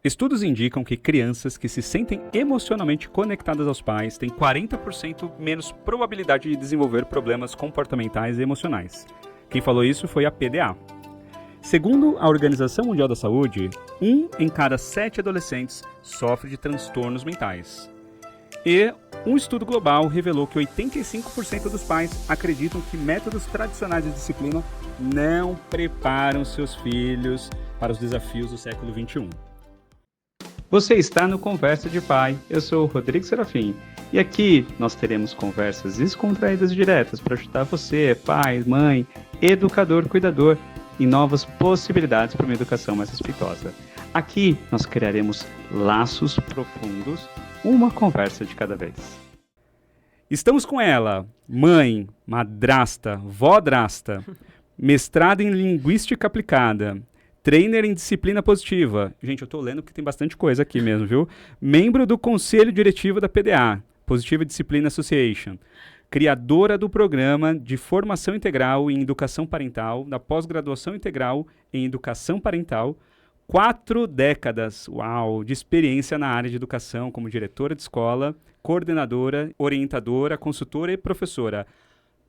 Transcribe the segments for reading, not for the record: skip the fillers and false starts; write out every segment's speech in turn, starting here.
Estudos indicam que crianças que se sentem emocionalmente conectadas aos pais têm 40% menos probabilidade de desenvolver problemas comportamentais e emocionais. Quem falou isso foi a PDA. Segundo a Organização Mundial da Saúde, 1 em cada 7 adolescentes sofre de transtornos mentais. E um estudo global revelou que 85% dos pais acreditam que métodos tradicionais de disciplina não preparam seus filhos para os desafios do século XXI. Você está no Conversa de Pai, eu sou o Rodrigo Serafim, e aqui nós teremos conversas descontraídas e diretas para ajudar você, pai, mãe, educador, cuidador, em novas possibilidades para uma educação mais respeitosa. Aqui nós criaremos laços profundos, uma conversa de cada vez. Estamos com ela, mãe, madrasta, vodrasta, mestrada em Linguística Aplicada, trainer em Disciplina Positiva. Gente, eu tô lendo porque tem bastante coisa aqui mesmo, viu? Membro do Conselho Diretivo da PDA, Positiva Discipline Association. Criadora do Programa de Formação Integral em Educação Parental, da Pós-Graduação Integral em Educação Parental. 4 décadas, uau, de experiência na área de educação como diretora de escola, coordenadora, orientadora, consultora e professora.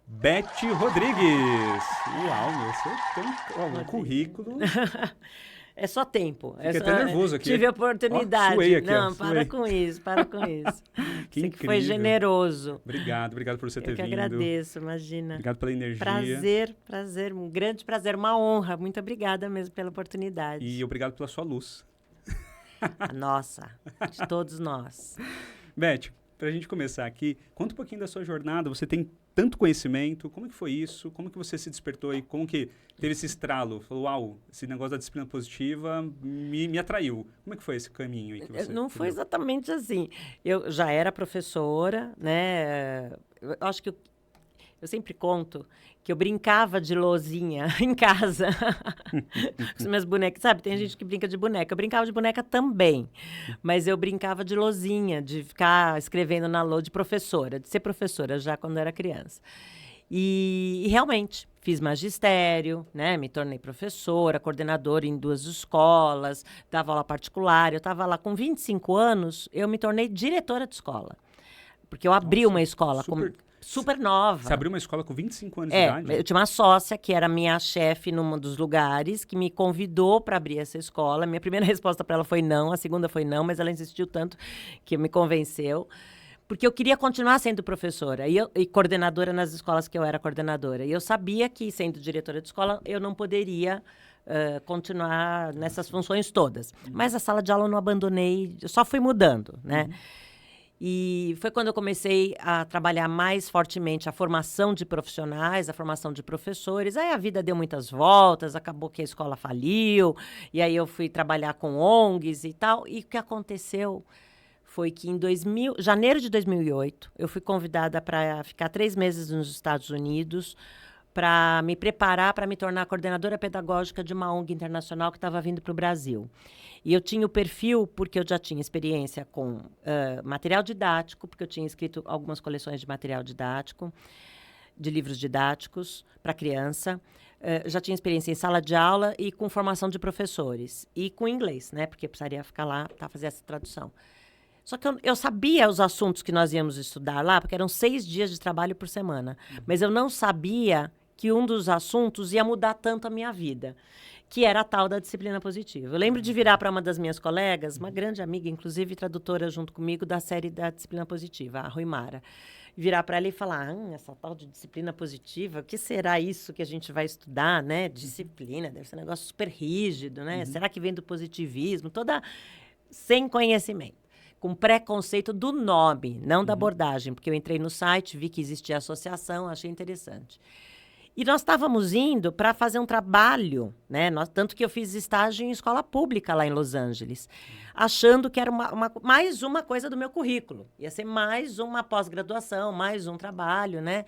Beth Rodrigues. Uau, meu, você tem um currículo. É só tempo. Fiquei até nervoso aqui. Tive a oportunidade. Suei aqui, Não, suei. para com isso. Que Você incrível. que foi generoso. Obrigado por você ter Eu que vindo. agradeço, imagina. Obrigado pela energia. Prazer, um grande prazer, uma honra. Muito obrigada mesmo pela oportunidade. E obrigado pela sua luz. Nossa, de todos nós. Beth, pra gente começar aqui, conta um pouquinho da sua jornada. Você tem tanto conhecimento, como que foi isso? Como que você se despertou e como que teve esse estralo? Falou, uau, esse negócio da disciplina positiva me atraiu. Como é que foi esse caminho aí que você Não foi trilhou? exatamente assim. Eu já era professora, né? Eu acho que eu sempre conto que eu brincava de lousinha em casa. Com as minhas bonecas. Sabe, tem gente que brinca de boneca. Eu brincava de boneca também. Mas eu brincava de lousinha, de ficar escrevendo na lousa, de ser professora já quando eu era criança. E realmente, fiz magistério, né? Me tornei professora, coordenadora em 2 escolas, dava aula particular. Eu estava lá com 25 anos, eu me tornei diretora de escola. Porque eu abri uma escola super nova. Você abriu uma escola com 25 anos de idade? Eu tinha uma sócia que era minha chefe num dos lugares, que me convidou para abrir essa escola. Minha primeira resposta para ela foi não, a segunda foi não, mas ela insistiu tanto que me convenceu. Porque eu queria continuar sendo professora e coordenadora nas escolas que eu era coordenadora. E eu sabia que, sendo diretora de escola, eu não poderia continuar nessas funções todas. Mas a sala de aula eu não abandonei, eu só fui mudando, né? E foi quando eu comecei a trabalhar mais fortemente a formação de profissionais, a formação de professores. Aí a vida deu muitas voltas, acabou que a escola faliu, e aí eu fui trabalhar com ONGs e tal. E o que aconteceu foi que em janeiro de 2008, eu fui convidada para ficar 3 meses nos Estados Unidos para me preparar para me tornar coordenadora pedagógica de uma ONG internacional que estava vindo para o Brasil. E eu tinha o perfil, porque eu já tinha experiência com material didático, porque eu tinha escrito algumas coleções de material didático, de livros didáticos para criança. Já tinha experiência em sala de aula e com formação de professores. E com inglês, né? Porque eu precisaria ficar lá para fazer essa tradução. Só que eu sabia os assuntos que nós íamos estudar lá, porque eram 6 dias de trabalho por semana. Mas eu não sabia que um dos assuntos ia mudar tanto a minha vida, que era a tal da disciplina positiva. Eu lembro de virar para uma das minhas colegas, uma grande amiga, inclusive tradutora junto comigo da série da disciplina positiva, a Ruimara, virar para ela e falar, essa tal de disciplina positiva, o que será isso que a gente vai estudar, né? Disciplina, deve ser um negócio super rígido, né? Será que vem do positivismo? Toda sem conhecimento. Com preconceito do nome, não da abordagem, porque eu entrei no site, vi que existia associação, achei interessante. E nós estávamos indo para fazer um trabalho, né? Tanto que eu fiz estágio em escola pública lá em Los Angeles, achando que era mais uma coisa do meu currículo. Ia ser mais uma pós-graduação, mais um trabalho, né?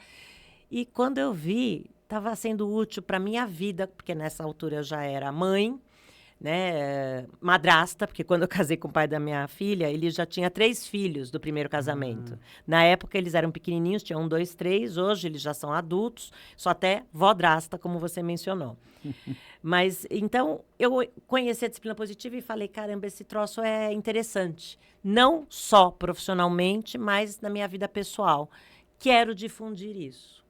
E quando eu vi, estava sendo útil para a minha vida, porque nessa altura eu já era mãe, né, madrasta, porque quando eu casei com o pai da minha filha, ele já tinha 3 filhos do primeiro casamento. Na época, eles eram pequenininhos, tinham 1, 2, 3. Hoje, eles já são adultos, só até vodrasta, como você mencionou. Mas, então, eu conheci a disciplina positiva e falei, caramba, esse troço é interessante. Não só profissionalmente, mas na minha vida pessoal. Quero difundir isso.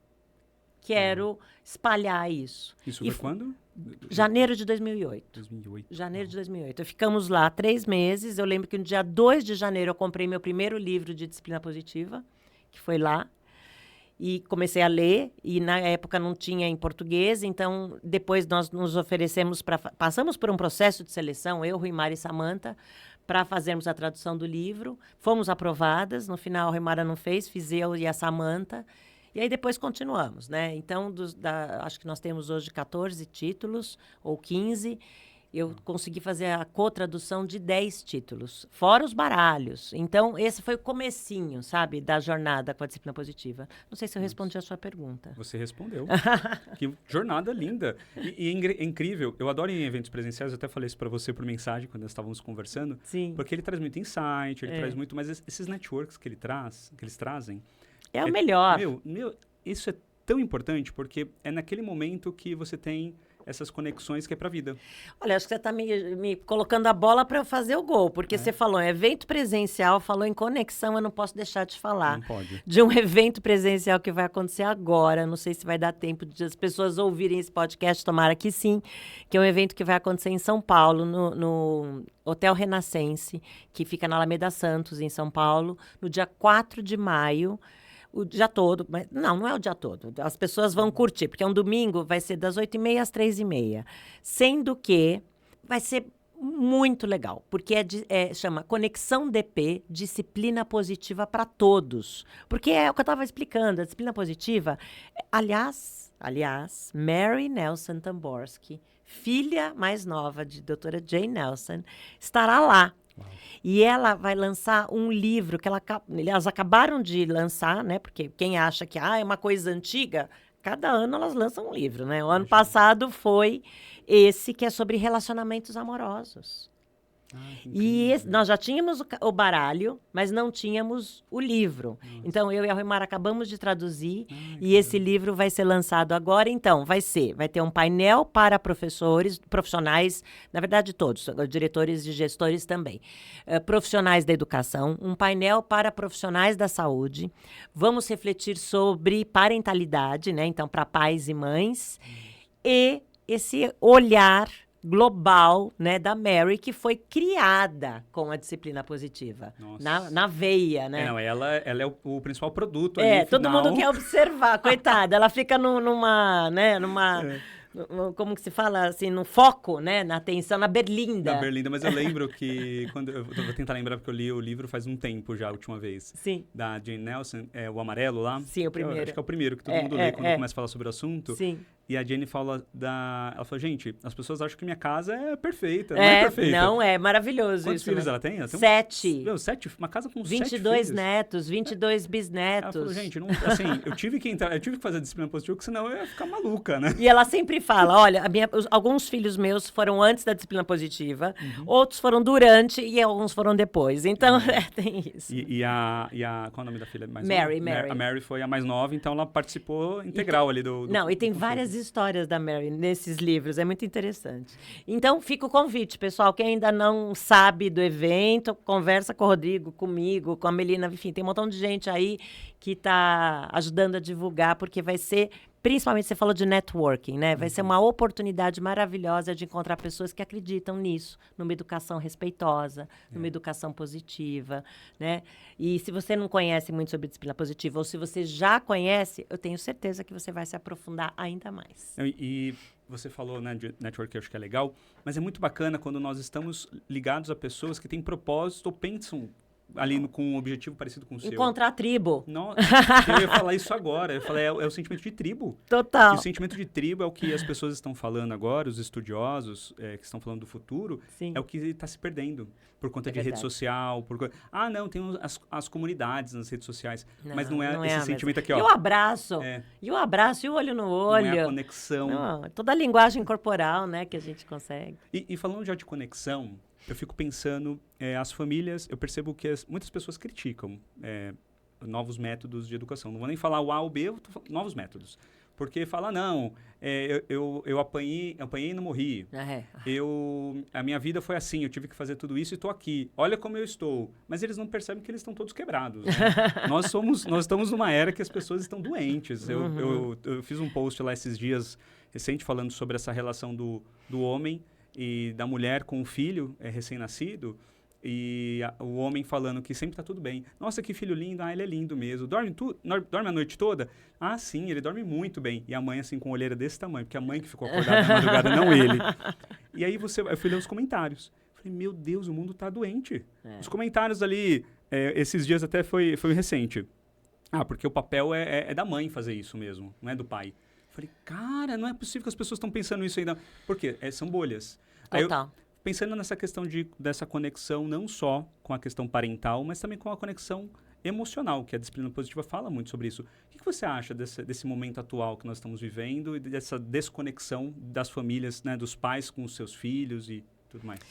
Quero espalhar isso. Isso foi quando? Janeiro de 2008. 2008. Janeiro de 2008. Ficamos lá 3 meses. Eu lembro que no dia 2 de janeiro eu comprei meu primeiro livro de disciplina positiva, que foi lá. E comecei a ler, e na época não tinha em português, então depois nós nos oferecemos para... Passamos por um processo de seleção, eu, Ruimara e Samantha, para fazermos a tradução do livro. Fomos aprovadas, no final a Ruimara não fez, fiz eu e a Samantha. E aí depois continuamos, né? Então, acho que nós temos hoje 14 títulos, ou 15. Eu consegui fazer a cotradução de 10 títulos, fora os baralhos. Então, esse foi o comecinho, sabe, da jornada com a disciplina positiva. Não sei se eu respondi a sua pergunta. Você respondeu. Que jornada linda. E é incrível. Eu adoro ir em eventos presenciais. Eu até falei isso para você por mensagem quando nós estávamos conversando. Sim. Porque ele traz muito insight, ele traz muito... Mas esses networks que eles trazem... É o melhor. Isso é tão importante porque é naquele momento que você tem essas conexões que é para a vida. Olha, acho que você está me colocando a bola para eu fazer o gol, porque você falou em evento presencial, falou em conexão, eu não posso deixar de falar. Não pode. De um evento presencial que vai acontecer agora, não sei se vai dar tempo de as pessoas ouvirem esse podcast, tomara que sim, que é um evento que vai acontecer em São Paulo, no Hotel Renascense, que fica na Alameda Santos, em São Paulo, no dia 4 de maio, o dia todo, mas não é o dia todo. As pessoas vão curtir, porque é um domingo, vai ser das 8h30 às 3h30. Sendo que vai ser muito legal, porque chama Conexão DP, Disciplina Positiva para Todos. Porque é o que eu estava explicando, a disciplina positiva, aliás, Mary Nelson Tamborski, filha mais nova de doutora Jane Nelson, estará lá. Uau. E ela vai lançar um livro que elas acabaram de lançar, né? Porque quem acha que é uma coisa antiga, cada ano elas lançam um livro, né? O ano passado foi esse que é sobre relacionamentos amorosos. E nós já tínhamos o baralho, mas não tínhamos o livro. Nossa. Então, eu e a Ruimara acabamos de traduzir e esse livro vai ser lançado agora. Então, vai ter um painel para profissionais, na verdade todos, diretores e gestores também, profissionais da educação, um painel para profissionais da saúde. Vamos refletir sobre parentalidade, né? Então, para pais e mães. E esse olhar global, né, da Mary, que foi criada com a disciplima positiva. Na veia, né? Ela é o principal produto ali, todo final. mundo quer observar, coitada. Ela fica numa como que se fala, assim, no foco, né, na atenção, na berlinda. Na berlinda, mas eu lembro que, eu vou tentar lembrar porque eu li o livro faz um tempo já, a última vez. Sim. Da Jane Nelson, o amarelo lá. Sim, o primeiro. Acho que é o primeiro que todo mundo lê quando começa a falar sobre o assunto. Sim. E a Jenny ela falou, gente, as pessoas acham que minha casa é perfeita, não é perfeita. Não, é maravilhoso. Quantos isso, filhos né? ela tem? Ela tem 7. Uma casa com 22 7 netos, 22 bisnetos. Ela falou, gente, eu tive que fazer a disciplina positiva, porque senão eu ia ficar maluca, né? E ela sempre fala, olha, alguns filhos meus foram antes da disciplina positiva, outros foram durante e alguns foram depois. Então, tem isso. Qual é o nome da filha mais Mary, nova? Mary. A Mary foi a mais nova, então ela participou integral ali do... Não, e tem várias histórias da Mary nesses livros, é muito interessante. Então, fica o convite, pessoal, quem ainda não sabe do evento, conversa com o Rodrigo, comigo, com a Melina, enfim, tem um montão de gente aí que está ajudando a divulgar, porque vai ser, principalmente você falou de networking, né? Vai ser uma oportunidade maravilhosa de encontrar pessoas que acreditam nisso, numa educação respeitosa, numa educação positiva, né? E se você não conhece muito sobre disciplina positiva, ou se você já conhece, eu tenho certeza que você vai se aprofundar ainda mais. E você falou, né, de network, que eu acho que é legal, mas é muito bacana quando nós estamos ligados a pessoas que têm propósito ou pensam ali com um objetivo parecido com o seu. Encontrar a tribo. Não, eu ia falar isso agora. Eu falei, é o sentimento de tribo. Total. E o sentimento de tribo é o que as pessoas estão falando agora, os estudiosos que estão falando do futuro, Sim. é o que está se perdendo. Por conta de verdade. rede social. Não, tem as comunidades nas redes sociais. Não, mas não é não esse a sentimento mesma. aqui, ó. E o abraço. É. E o abraço, e o olho no Não olho. é a conexão. Não, toda a linguagem corporal, né, que a gente consegue. E falando já de conexão, eu fico pensando, as famílias, eu percebo que muitas pessoas criticam novos métodos de educação. Não vou nem falar o A ou B, eu tô falando novos métodos. Porque fala, não, eu apanhei e não morri. A minha vida foi assim, eu tive que fazer tudo isso e estou aqui. Olha como eu estou. Mas eles não percebem que eles estão todos quebrados. Né? nós estamos numa era que as pessoas estão doentes. Eu fiz um post lá esses dias recente falando sobre essa relação do homem e da mulher com o filho recém-nascido. E o homem falando que sempre está tudo bem. Nossa, que filho lindo. Ah, ele é lindo mesmo. Dorme a noite toda? Ah, sim, ele dorme muito bem. E a mãe, assim, com olheira desse tamanho. Porque a mãe que ficou acordada na madrugada, não ele. E aí eu fui ler os comentários. Falei, meu Deus, o mundo está doente. Os comentários ali, esses dias até foi recente. Ah, porque o papel é da mãe fazer isso mesmo, não é do pai. Falei, cara, não é possível que as pessoas estão pensando isso ainda. Por quê? São bolhas. Total. Pensando nessa questão dessa conexão não só com a questão parental, mas também com a conexão emocional, que a disciplina positiva fala muito sobre isso. O que você acha desse momento atual que nós estamos vivendo e dessa desconexão das famílias, né, dos pais com os seus filhos e tudo mais?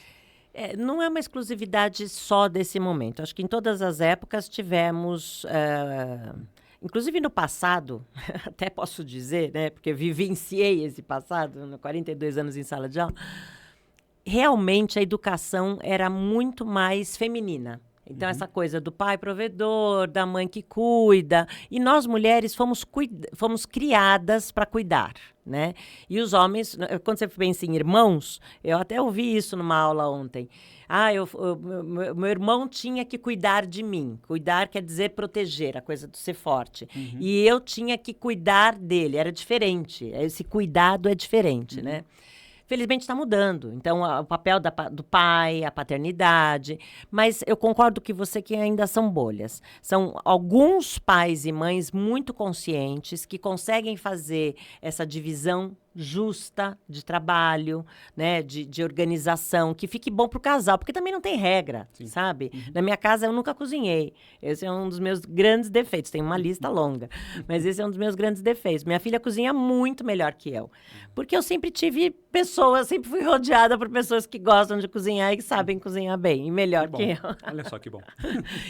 Não é uma exclusividade só desse momento. Acho que em todas as épocas tivemos... Inclusive no passado, até posso dizer, né, porque vivenciei esse passado, 42 anos em sala de aula, realmente a educação era muito mais feminina. Então, essa coisa do pai provedor, da mãe que cuida. E nós, mulheres, fomos criadas para cuidar, né? E os homens, quando você pensa em irmãos, eu até ouvi isso numa aula ontem. Meu irmão tinha que cuidar de mim. Cuidar quer dizer proteger, a coisa de ser forte. E eu tinha que cuidar dele. Era diferente. Esse cuidado é diferente, né? Felizmente está mudando. Então, o papel do pai, a paternidade. Mas eu concordo com você que ainda são bolhas. São alguns pais e mães muito conscientes que conseguem fazer essa divisão justa de trabalho, né, de organização, que fique bom para o casal, porque também não tem regra, sabe? Na minha casa eu nunca cozinhei. Esse é um dos meus grandes defeitos. Tem uma lista longa, mas esse é um dos meus grandes defeitos. Minha filha cozinha muito melhor que eu, porque eu sempre tive pessoas, sempre fui rodeada por pessoas que gostam de cozinhar e que sabem cozinhar bem, e melhor que eu. Olha só que bom.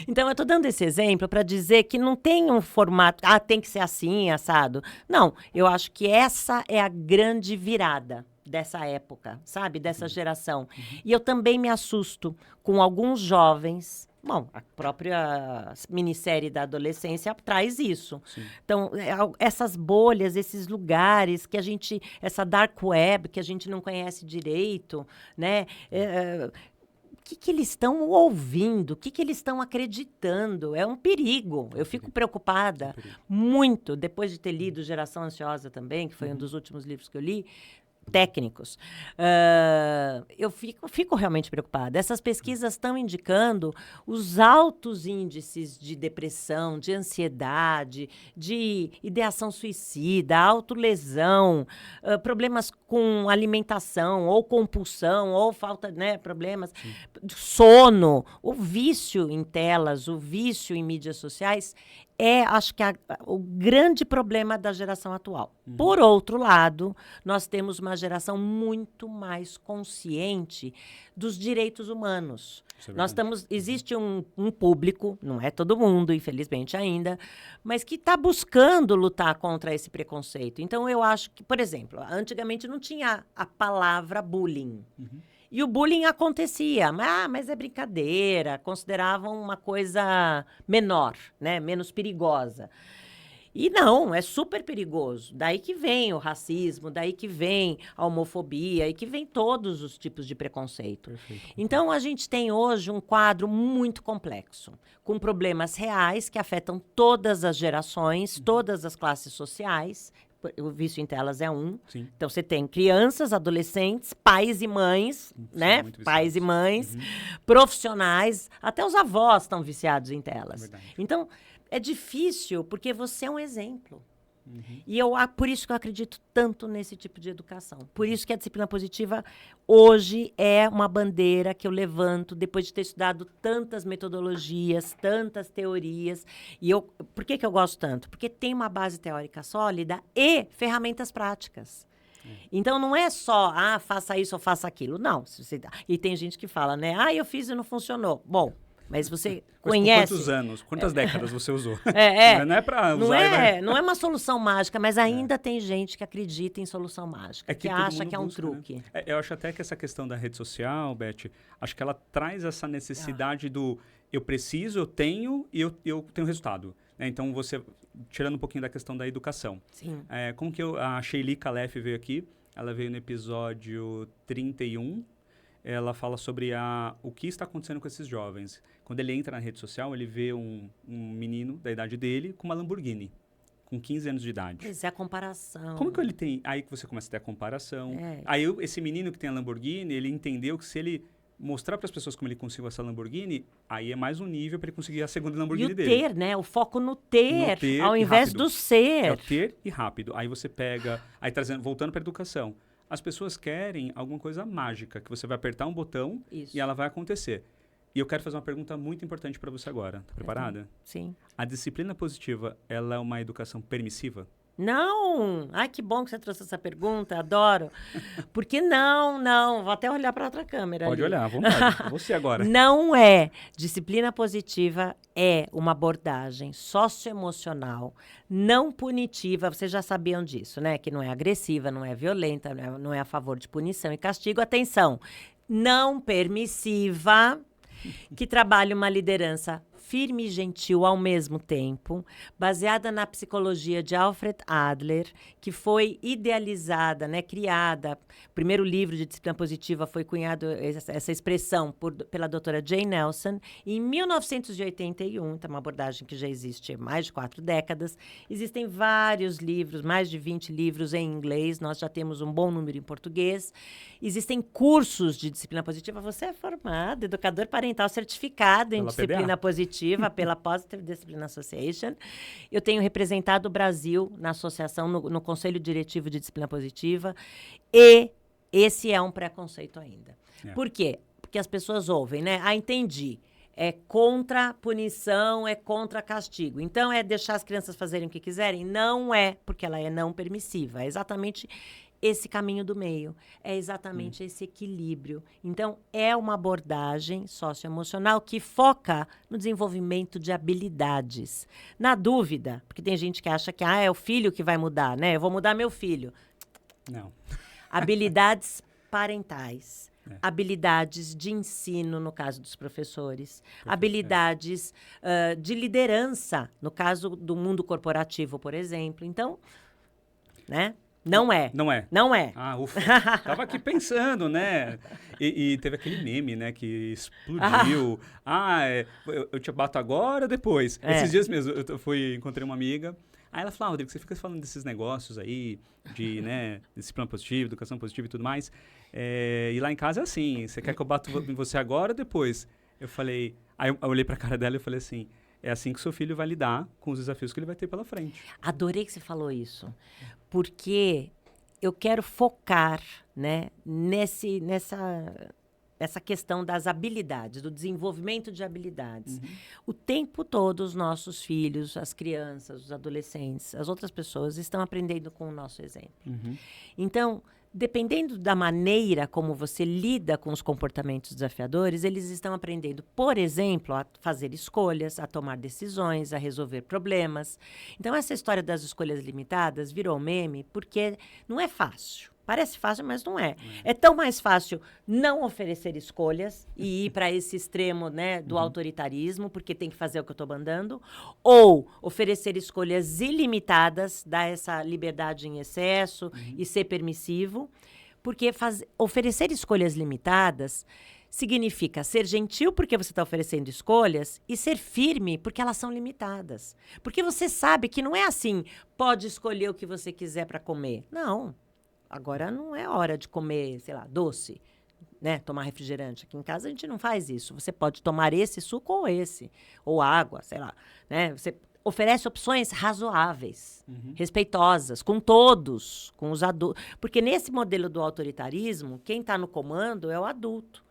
Então, eu estou dando esse exemplo para dizer que não tem um formato, tem que ser assim, assado. Não, eu acho que essa é a grande virada dessa época, sabe? Dessa geração. E eu também me assusto com alguns jovens. Bom, a própria minissérie da adolescência traz isso. Sim. Então, essas bolhas, esses lugares que a gente... Essa dark web que a gente não conhece direito, né? O que eles estão ouvindo? O que eles estão acreditando? É um perigo. Eu fico preocupada muito, depois de ter lido Geração Ansiosa também, que foi um dos últimos livros que eu li, técnicos. Eu fico realmente preocupada. Essas pesquisas estão indicando os altos índices de depressão, de ansiedade, de ideação suicida, autolesão, problemas com alimentação, ou compulsão, ou falta, né, problemas, sono, o vício em telas, o vício em mídias sociais, acho que o grande problema da geração atual. Por outro lado, nós temos uma geração muito mais consciente dos direitos humanos. Existe um público, não é todo mundo, infelizmente ainda, mas que está buscando lutar contra esse preconceito. Então, eu acho que, por exemplo, antigamente não tinha a palavra bullying. E o bullying acontecia, mas é brincadeira, consideravam uma coisa menor, né? Menos perigosa. E não, é super perigoso. Daí que vem o racismo, daí que vem a homofobia, e que vem todos os tipos de preconceito. Perfeito. Então, a gente tem hoje um quadro muito complexo, com problemas reais que afetam todas as gerações, todas as classes sociais, o vício em telas é um. Sim. Então, você tem crianças, adolescentes, pais e mães, né? muito Pais e viciados. mães, profissionais, até os avós estão viciados em telas. Verdade. Então, é difícil, porque você é um exemplo. Uhum. E por isso que eu acredito tanto nesse tipo de educação. Por isso que a disciplina positiva hoje é uma bandeira que eu levanto depois de ter estudado tantas metodologias, tantas teorias. Por que eu gosto tanto? Porque tem uma base teórica sólida e ferramentas práticas. Então, não é só, faça isso ou faça aquilo. Não. E tem gente que fala, né? Eu fiz e não funcionou. Bom, mas você conhece... Quantos anos, quantas décadas você usou? Não é para não usar não é uma solução mágica, mas ainda tem gente que acredita em solução mágica, que todo acha mundo que é um busca, truque. né? Eu acho até que essa questão da rede social, Beth, acho que ela traz essa necessidade do eu preciso, eu tenho e eu tenho resultado. Né? Então, você, tirando um pouquinho da questão da educação. Sim. Como que a Sheili Calef veio aqui? Ela veio no episódio 31. Ela fala sobre o que está acontecendo com esses jovens. Quando ele entra na rede social, ele vê um menino da idade dele com uma Lamborghini, com 15 anos de idade. Pois é, a comparação. Como que ele tem... Aí que você começa a ter a comparação. Aí esse menino que tem a Lamborghini, ele entendeu que se ele mostrar para as pessoas como ele conseguiu essa Lamborghini, aí é mais um nível para ele conseguir a segunda Lamborghini dele. E o ter, né? O foco no ter ao invés rápido. do ser. É o ter e rápido. Aí você pega... Aí voltando para a educação. As pessoas querem alguma coisa mágica, que você vai apertar um botão e ela vai acontecer. E eu quero fazer uma pergunta muito importante para você agora. Tá preparada? Sim. A disciplina positiva, ela é uma educação permissiva? Ai, que bom que você trouxe essa pergunta, adoro. Porque não. Vou até olhar para outra câmera. Pode ali. olhar, à vontade. Você agora. Não é. Disciplina positiva é uma abordagem socioemocional, não punitiva. Vocês já sabiam disso, né? Que não é agressiva, não é violenta, não é a favor de punição e castigo. Atenção, não permissiva, que trabalha uma liderança firme e gentil ao mesmo tempo, baseada na psicologia de Alfred Adler, que foi idealizada, né, criada. O primeiro livro de disciplina positiva foi cunhado essa expressão pela doutora Jane Nelson em 1981, então uma abordagem que já existe há mais de 4 décadas. Existem vários livros, mais de 20 livros em inglês, nós já temos um bom número em português. Existem cursos de disciplina positiva. Você é formado, educador parental certificado em Pela disciplina PDA. positiva pela Positive Discipline Association. Eu tenho representado o Brasil na associação, no Conselho Diretivo de Disciplina Positiva. E esse é um preconceito ainda. Por quê? Porque as pessoas ouvem, né? Entendi. É contra punição, é contra castigo. Então, é deixar as crianças fazerem o que quiserem? Não é, porque ela é não permissiva. É exatamente esse caminho do meio. É exatamente esse equilíbrio. Então, é uma abordagem socioemocional que foca no desenvolvimento de habilidades. Na dúvida, porque tem gente que acha que é o filho que vai mudar, né? Eu vou mudar meu filho. Não. Habilidades parentais. Habilidades de ensino, no caso dos professores. Habilidades de liderança, no caso do mundo corporativo, por exemplo. Então, né? Não é. Não é? Não é. Ufa. Tava aqui pensando, né? E teve aquele meme, né? Que explodiu. Eu te bato agora ou depois? Esses dias mesmo, eu encontrei uma amiga. Aí ela falou, Rodrigo, você fica falando desses negócios aí, de, né, disciplina positiva, educação positiva e tudo mais. E lá em casa é assim, você quer que eu bato em você agora ou depois? Eu falei, aí eu olhei pra cara dela e falei assim, é assim que seu filho vai lidar com os desafios que ele vai ter pela frente. Adorei que você falou isso, porque eu quero focar, né, nessa questão das habilidades, do desenvolvimento de habilidades. O tempo todo, os nossos filhos, as crianças, os adolescentes, as outras pessoas estão aprendendo com o nosso exemplo. Então, dependendo da maneira como você lida com os comportamentos desafiadores, eles estão aprendendo, por exemplo, a fazer escolhas, a tomar decisões, a resolver problemas. Então, essa história das escolhas limitadas virou meme porque não é fácil. Parece fácil, mas não é. É tão mais fácil não oferecer escolhas e ir para esse extremo, né, do autoritarismo, porque tem que fazer o que eu estou mandando, ou oferecer escolhas ilimitadas, dar essa liberdade em excesso e ser permissivo, porque oferecer escolhas limitadas significa ser gentil porque você está oferecendo escolhas e ser firme porque elas são limitadas. Porque você sabe que não é assim, pode escolher o que você quiser para comer. Não, agora não é hora de comer, sei lá, doce, né? Tomar refrigerante. Aqui em casa a gente não faz isso. Você pode tomar esse suco ou esse, ou água, sei lá, né? Você oferece opções razoáveis, respeitosas, com todos, com os adultos. Porque nesse modelo do autoritarismo, quem está no comando é o adulto.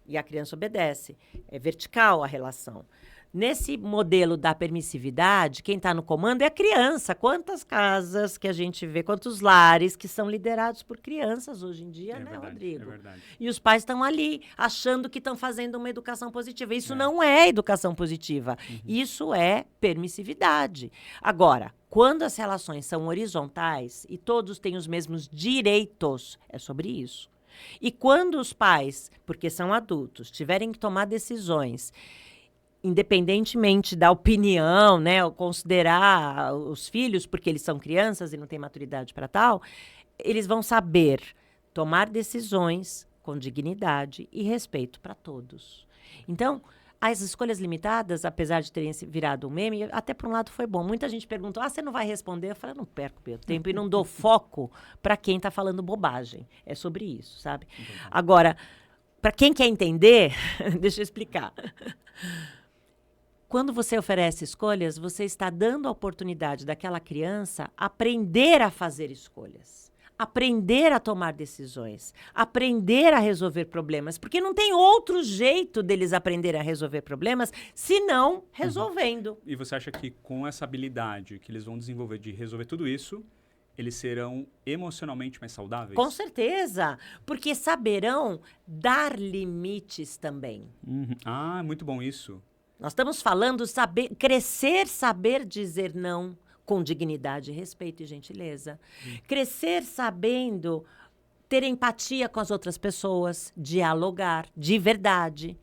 E a criança obedece. É vertical a relação. Nesse modelo da permissividade, quem está no comando é a criança. Quantas casas que a gente vê, quantos lares que são liderados por crianças hoje em dia, né, verdade, Rodrigo? É verdade. E os pais estão ali, achando que estão fazendo uma educação positiva. Isso não é educação positiva. Isso é permissividade. Agora, quando as relações são horizontais e todos têm os mesmos direitos, é sobre isso. E quando os pais, porque são adultos, tiverem que tomar decisões, independentemente da opinião, né, ou considerar os filhos, porque eles são crianças e não têm maturidade para tal, eles vão saber tomar decisões com dignidade e respeito para todos. Então, as escolhas limitadas, apesar de terem virado um meme, até por um lado foi bom. Muita gente perguntou, você não vai responder? Eu falei, eu não perco meu tempo e não dou foco para quem está falando bobagem. É sobre isso, sabe? Agora, para quem quer entender, deixa eu explicar. Quando você oferece escolhas, você está dando a oportunidade daquela criança aprender a fazer escolhas. Aprender a tomar decisões, aprender a resolver problemas, porque não tem outro jeito deles aprenderem a resolver problemas senão resolvendo. E você acha que com essa habilidade que eles vão desenvolver de resolver tudo isso, eles serão emocionalmente mais saudáveis? Com certeza, porque saberão dar limites também. Ah, muito bom isso. Nós estamos falando crescer, saber dizer não com dignidade, respeito e gentileza. Crescer sabendo ter empatia com as outras pessoas, dialogar de verdade.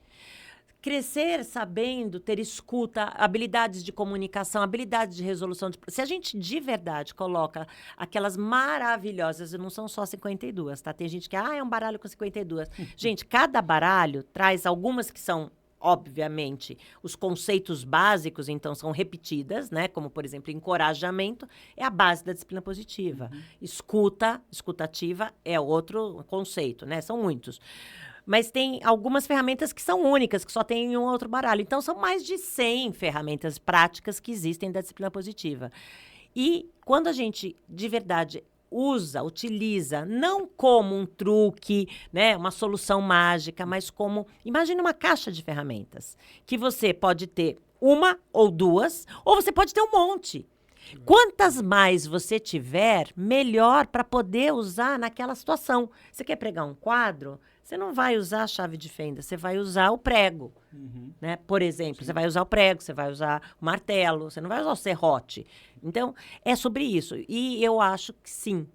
Crescer sabendo ter escuta, habilidades de comunicação, habilidades de resolução. Se a gente de verdade coloca aquelas maravilhosas, não são só 52, tá? Tem gente que, é um baralho com 52. Gente, cada baralho traz algumas que são, obviamente, os conceitos básicos, então, são repetidas, né? Como, por exemplo, encorajamento é a base da disciplina positiva. Escutativa é outro conceito, né? São muitos. Mas tem algumas ferramentas que são únicas, que só tem em um outro baralho. Então, são mais de 100 ferramentas práticas que existem da disciplina positiva. E quando a gente, de verdade, utiliza, não como um truque, né, uma solução mágica, mas como, imagine uma caixa de ferramentas, que você pode ter uma ou duas, ou você pode ter um monte. Quantas mais você tiver, melhor para poder usar naquela situação. Você quer pregar um quadro? Você não vai usar a chave de fenda, você vai usar o prego. Né? Por exemplo, você vai usar o prego, você vai usar o martelo, você não vai usar o serrote. Então, é sobre isso. E eu acho que sim,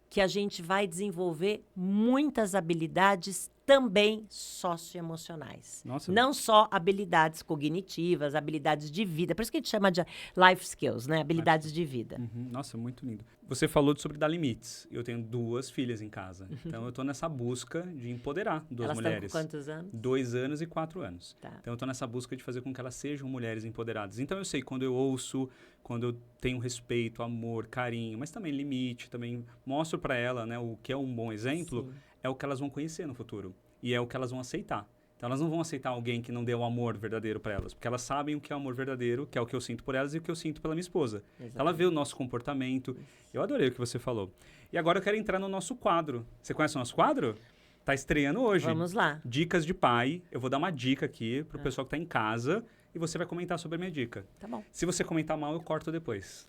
que a gente vai desenvolver muitas habilidades também socioemocionais. Nossa. Não só habilidades cognitivas, habilidades de vida. Por isso que a gente chama de life skills, né? Habilidades de vida. Nossa, muito lindo. Você falou sobre dar limites. Eu tenho 2 filhas em casa. Então, eu estou nessa busca de empoderar 2 Elas mulheres. estão com quantos anos? 2 anos e 4 anos. Tá. Então, eu estou nessa busca de fazer com que elas sejam mulheres empoderadas. Então, eu sei quando eu ouço, quando eu tenho respeito, amor, carinho, mas também limite, também mostro para ela, né, o que é um bom exemplo. Sim. É o que elas vão conhecer no futuro. E é o que elas vão aceitar. Então, elas não vão aceitar alguém que não dê o amor verdadeiro para elas. Porque elas sabem o que é o amor verdadeiro, que é o que eu sinto por elas e o que eu sinto pela minha esposa. Então, ela vê o nosso comportamento. Eu adorei o que você falou. E agora eu quero entrar no nosso quadro. Você conhece o nosso quadro? Tá estreando hoje. Vamos lá. Dicas de pai. Eu vou dar uma dica aqui pro pessoal que tá em casa. E você vai comentar sobre a minha dica. Tá bom. Se você comentar mal, eu corto depois.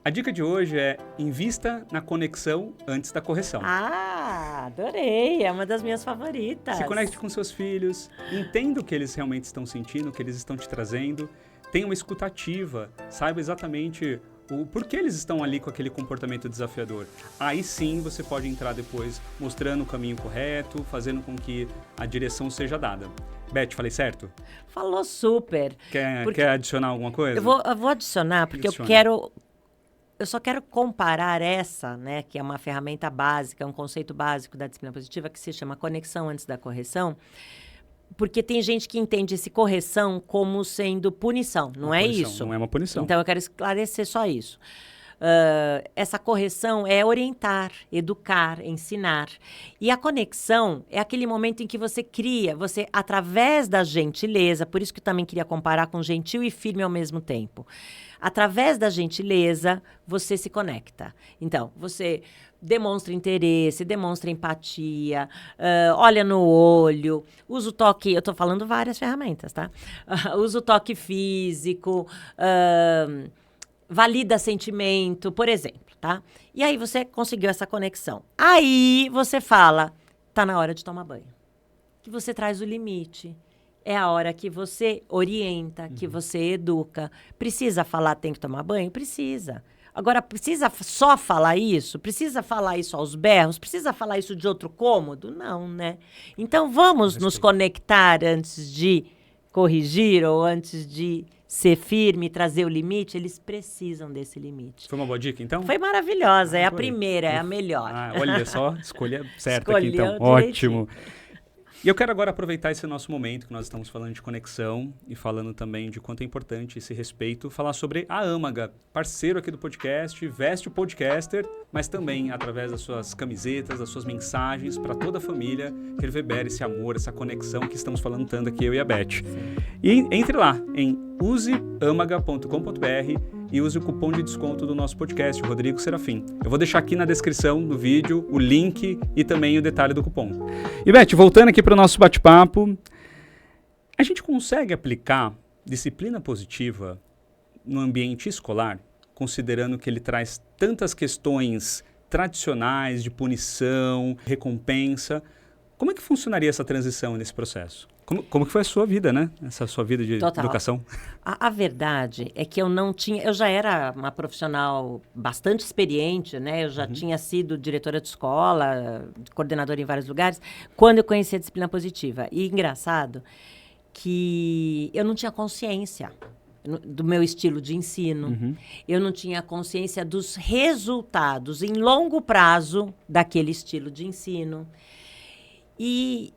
A dica de hoje é invista na conexão antes da correção. Adorei. É uma das minhas favoritas. Se conecte com seus filhos, entenda o que eles realmente estão sentindo, o que eles estão te trazendo. Tenha uma escuta ativa, saiba exatamente o porquê eles estão ali com aquele comportamento desafiador. Aí sim você pode entrar depois mostrando o caminho correto, fazendo com que a direção seja dada. Beth, falei certo? Falou super. Quer adicionar alguma coisa? Eu vou adicionar, porque Adiciona. eu quero eu só quero comparar essa, né, que é uma ferramenta básica, um conceito básico da disciplina positiva, que se chama conexão antes da correção, porque tem gente que entende esse correção como sendo punição. Não é punição, isso. Não é uma punição. Então, eu quero esclarecer só isso. Essa correção é orientar, educar, ensinar. E a conexão é aquele momento em que você cria, você, através da gentileza, por isso que eu também queria comparar com gentil e firme ao mesmo tempo. Através da gentileza, você se conecta. Então, você demonstra interesse, demonstra empatia, olha no olho, usa o toque... Eu estou falando várias ferramentas, tá? Usa o toque físico, valida sentimento, por exemplo, tá? E aí você conseguiu essa conexão. Aí você fala, tá na hora de tomar banho. Que você traz o limite. É a hora que você orienta, que você educa. Precisa falar, tem que tomar banho? Precisa. Agora, precisa só falar isso? Precisa falar isso aos berros? Precisa falar isso de outro cômodo? Não, né? Então, vamos nos conectar antes de corrigir ou antes de ser firme, trazer o limite. Eles precisam desse limite. Foi uma boa dica, então? Foi maravilhosa. É a primeira, é a melhor. Olha só, escolha certa Escolheu aqui, então. direitinho. Ótimo. E eu quero agora aproveitar esse nosso momento que nós estamos falando de conexão e falando também de quanto é importante esse respeito, falar sobre a Âmaga, parceiro aqui do podcast, veste o podcaster, mas também através das suas camisetas, das suas mensagens para toda a família, reverbera esse amor, essa conexão que estamos falando tanto aqui, eu e a Beth. E entre lá em useamaga.com.br e use o cupom de desconto do nosso podcast, o Rodrigo Serafim. Eu vou deixar aqui na descrição do vídeo o link e também o detalhe do cupom. E Beth, voltando aqui para o nosso bate-papo, a gente consegue aplicar disciplina positiva no ambiente escolar, considerando que ele traz tantas questões tradicionais de punição, recompensa? Como é que funcionaria essa transição nesse processo? Como que foi a sua vida, né? Essa sua vida de educação? A verdade é que eu não tinha... Eu já era uma profissional bastante experiente, né? Eu já tinha sido diretora de escola, coordenadora em vários lugares, quando eu conheci a disciplina positiva. E engraçado que eu não tinha consciência do meu estilo de ensino. Eu não tinha consciência dos resultados em longo prazo daquele estilo de ensino. E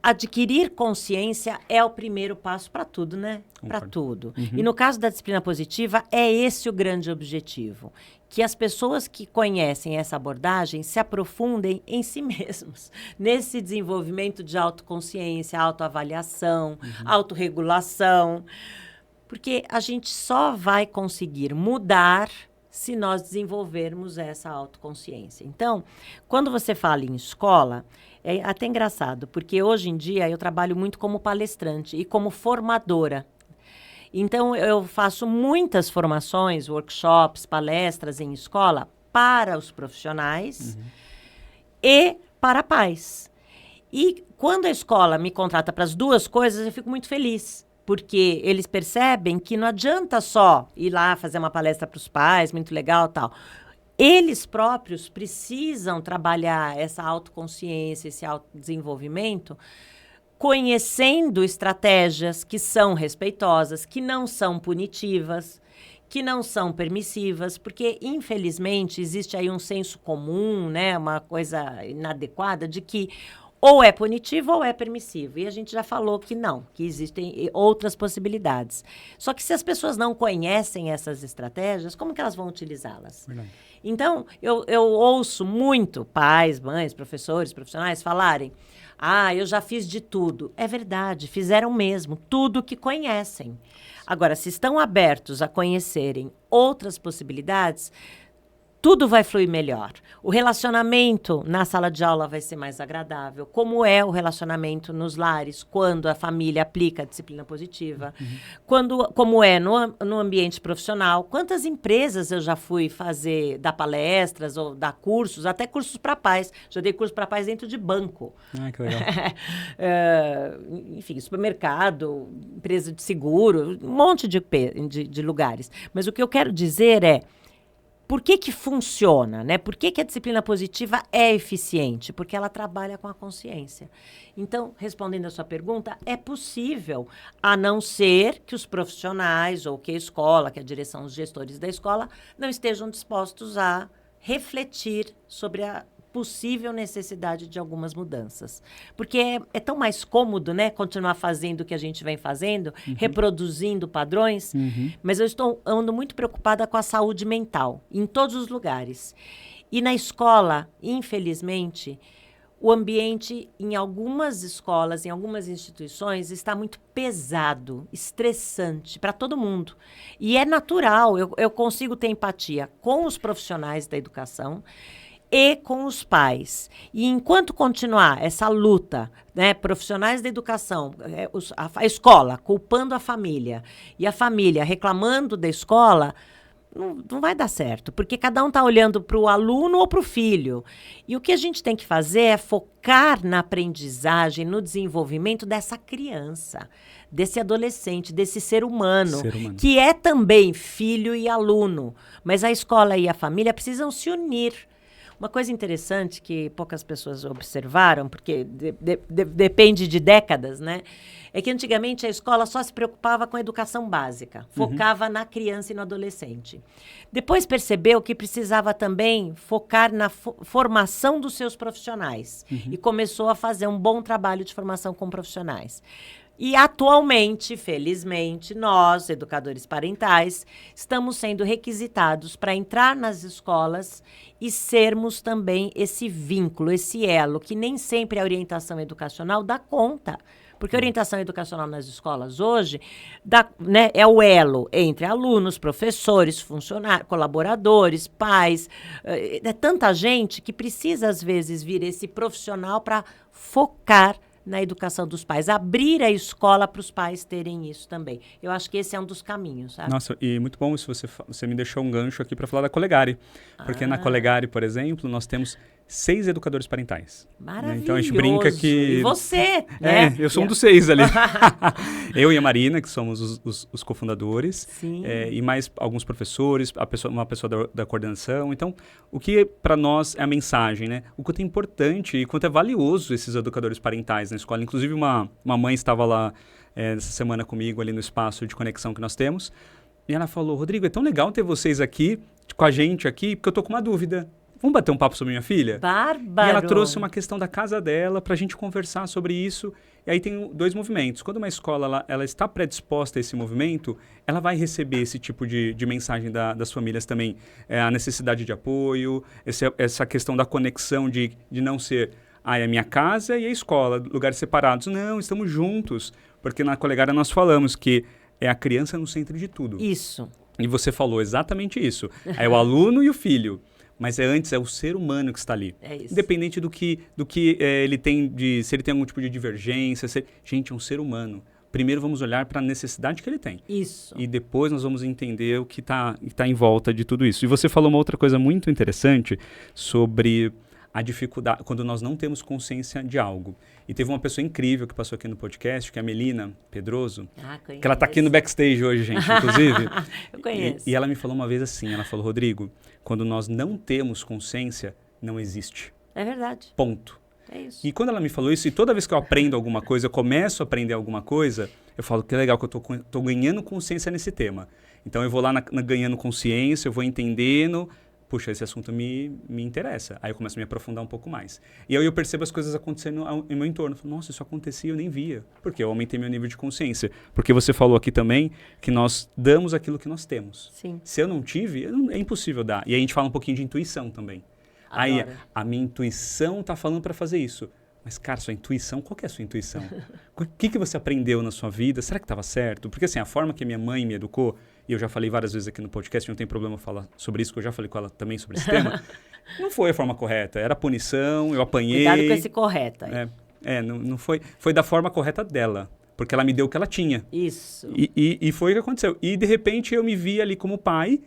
adquirir consciência é o primeiro passo para tudo, né? Para tudo. E no caso da disciplina positiva, é esse o grande objetivo. Que as pessoas que conhecem essa abordagem se aprofundem em si mesmos. Nesse desenvolvimento de autoconsciência, autoavaliação, autorregulação. Porque a gente só vai conseguir mudar se nós desenvolvermos essa autoconsciência. Então, quando você fala em escola, é até engraçado, porque hoje em dia eu trabalho muito como palestrante e como formadora. Então, eu faço muitas formações, workshops, palestras em escola para os profissionais e para pais. E quando a escola me contrata para as duas coisas, eu fico muito feliz. Porque eles percebem que não adianta só ir lá fazer uma palestra para os pais, muito legal e tal. Eles próprios precisam trabalhar essa autoconsciência, esse autodesenvolvimento, conhecendo estratégias que são respeitosas, que não são punitivas, que não são permissivas, porque, infelizmente, existe aí um senso comum, né, uma coisa inadequada de que ou é punitivo ou é permissivo. E a gente já falou que não, que existem outras possibilidades. Só que se as pessoas não conhecem essas estratégias, como que elas vão utilizá-las? Verdade. Então, eu ouço muito pais, mães, professores, profissionais falarem: eu já fiz de tudo. É verdade, fizeram mesmo, tudo que conhecem. Agora, se estão abertos a conhecerem outras possibilidades, tudo vai fluir melhor. O relacionamento na sala de aula vai ser mais agradável. Como é o relacionamento nos lares, quando a família aplica a disciplina positiva. Como é no ambiente profissional. Quantas empresas eu já fui dar palestras ou dar cursos, até cursos para pais. Já dei curso para pais dentro de banco. Que legal. Enfim, supermercado, empresa de seguro, um monte de lugares. Mas o que eu quero dizer é, Por que funciona, né? Por que a disciplina positiva é eficiente? Porque ela trabalha com a consciência. Então, respondendo a sua pergunta, é possível, a não ser que os profissionais ou que a escola, que a direção, os gestores da escola, não estejam dispostos a refletir sobre a possível necessidade de algumas mudanças. Porque é tão mais cômodo, né, continuar fazendo o que a gente vem fazendo, reproduzindo padrões, mas eu ando muito preocupada com a saúde mental, em todos os lugares. E na escola, infelizmente, o ambiente em algumas escolas, em algumas instituições, está muito pesado, estressante para todo mundo. E é natural, eu consigo ter empatia com os profissionais da educação e com os pais. E enquanto continuar essa luta, né, profissionais da educação, a escola culpando a família e a família reclamando da escola, não vai dar certo, porque cada um está olhando para o aluno ou para o filho. E o que a gente tem que fazer é focar na aprendizagem, no desenvolvimento dessa criança, desse adolescente, desse ser humano, que é também filho e aluno. Mas a escola e a família precisam se unir. Uma coisa interessante que poucas pessoas observaram, porque depende de décadas, né? É que antigamente a escola só se preocupava com a educação básica, focava na criança e no adolescente. Depois percebeu que precisava também focar na formação dos seus profissionais e começou a fazer um bom trabalho de formação com profissionais. E atualmente, felizmente, nós, educadores parentais, estamos sendo requisitados para entrar nas escolas e sermos também esse vínculo, esse elo, que nem sempre a orientação educacional dá conta. Porque a orientação educacional nas escolas hoje né, é o elo entre alunos, professores, funcionários, colaboradores, pais. É tanta gente que precisa, às vezes, vir esse profissional para focar na educação dos pais, abrir a escola para os pais terem isso também. Eu acho que esse é um dos caminhos, sabe? Nossa, e muito bom isso, você me deixou um gancho aqui para falar da Colegare. Porque na Colegare, por exemplo, nós temos 6 educadores parentais. Maravilhoso. Né? Então a gente brinca que... E você, né? Eu sou um dos 6 ali. Eu e a Marina, que somos os cofundadores. Sim. E mais alguns professores, uma pessoa da coordenação. Então, o que para nós é a mensagem, né? O quanto é importante e quanto é valioso esses educadores parentais na escola. Inclusive, uma mãe estava lá essa semana comigo ali no espaço de conexão que nós temos. E ela falou, Rodrigo, é tão legal ter vocês aqui, com a gente aqui, porque eu tô com uma dúvida. Vamos bater um papo sobre minha filha? Bárbaro! E ela trouxe uma questão da casa dela para a gente conversar sobre isso. E aí tem 2 movimentos. Quando uma escola ela está predisposta a esse movimento, ela vai receber esse tipo de mensagem das famílias também. A necessidade de apoio, essa questão da conexão de não ser é a minha casa e a escola, lugares separados. Não, estamos juntos. Porque na Colegare nós falamos que é a criança no centro de tudo. Isso. E você falou exatamente isso. É o aluno e o filho. Mas antes é o ser humano que está ali. É isso. Independente do que ele tem se ele tem algum tipo de divergência. Gente, é um ser humano. Primeiro vamos olhar para a necessidade que ele tem. Isso. E depois nós vamos entender o que tá em volta de tudo isso. E você falou uma outra coisa muito interessante sobre a dificuldade, quando nós não temos consciência de algo. E teve uma pessoa incrível que passou aqui no podcast, que é a Melina Pedroso. Conheço. Que ela está aqui no backstage hoje, gente, inclusive. Eu conheço. E ela me falou uma vez assim, ela falou, Rodrigo, quando nós não temos consciência, não existe. É verdade. Ponto. É isso. E quando ela me falou isso, e toda vez que eu aprendo alguma coisa, eu começo a aprender alguma coisa, eu falo, que legal que eu tô ganhando consciência nesse tema. Então eu vou lá ganhando consciência, eu vou entendendo... Puxa, esse assunto me interessa. Aí eu começo a me aprofundar um pouco mais. E aí eu percebo as coisas acontecendo em meu entorno. Eu falo, nossa, isso acontecia, eu nem via. Porque eu aumentei meu nível de consciência. Porque você falou aqui também que nós damos aquilo que nós temos. Sim. Se eu não tive, é impossível dar. E aí a gente fala um pouquinho de intuição também. Adoro. Aí a minha intuição está falando para fazer isso. Mas, cara, sua intuição, qual que é a sua intuição? O que você aprendeu na sua vida? Será que estava certo? Porque, assim, a forma que a minha mãe me educou, e eu já falei várias vezes aqui no podcast, não tem problema falar sobre isso, que eu já falei com ela também sobre esse tema, não foi a forma correta. Era punição, eu apanhei. Cuidado com esse correto aí. Não foi. Foi da forma correta dela, porque ela me deu o que ela tinha. Isso. E foi o que aconteceu. E, de repente, eu me vi ali como pai,